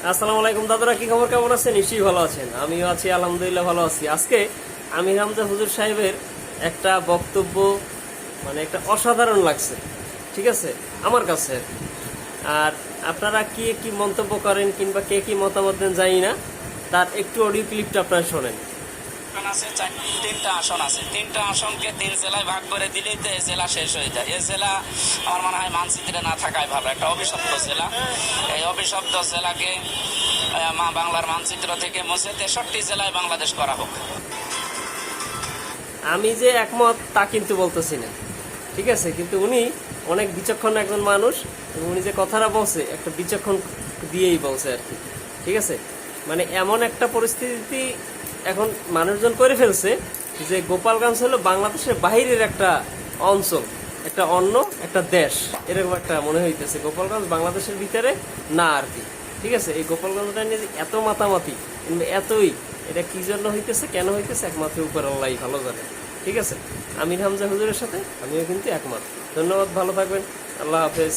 আসসালামু আলাইকুম দাদারা, কি খবর, কেমন আছেন? নিশ্চয়ই ভালো আছেন। আমিও আছি, আলহামদুলিল্লাহ ভালো আছি। আজকে আমির হামজা হুজুর সাহেবের একটা বক্তব্য মানে একটা অসাধারণ লাগছে, ঠিক আছে আমার কাছে। আর আপনারা কি কি মন্তব্য করেন কিংবা কে কি মতামত দেন জানি না, তার একটু অডিও ক্লিপটা আপনারা শোনেন। আছে তিনটা আসন আছে, তিনটা আসনকে 3 জেলায় ভাগ করে দিলেই তো এই জেলা শেষ হয়ে যায়। এই জেলা আমার মনে হয় মানচিত্রে না থাকাই ভালো, একটা অভিশপ্ত জেলা। এই অভিশপ্ত জেলাকে মা বাংলার মানচিত্র থেকে মুছে 63 জেলায় বাংলাদেশ করা হোক। আমি যে একমত তা কিন্তু বলতেছি না, ঠিক আছে, কিন্তু উনি অনেক বিচক্ষণ একজন মানুষ এবং উনি যে কথাটা বলছে একটা বিচক্ষণ দিয়েই বলছে আর কি, ঠিক আছে। মানে এমন একটা পরিস্থিতি এখন মানুষজন করে ফেলছে যে গোপালগঞ্জ হলো বাংলাদেশের বাহিরের একটা অঞ্চল, একটা অন্য একটা দেশ, এরকম একটা মনে হইতেছে। গোপালগঞ্জ বাংলাদেশের ভিতরে না আর কি, ঠিক আছে। এই গোপালগঞ্জটা নিয়ে যে এত মাতামাতি কিংবা এতই, এটা কি জন্য হইতেছে, কেন হইতেছে, একমাত্র উপর আল্লাহই ভালো জানে, ঠিক আছে। আমির হামজা হুজুরের সাথে আমিও কিন্তু একমত। ধন্যবাদ, ভালো থাকবেন, আল্লাহ হাফেজ।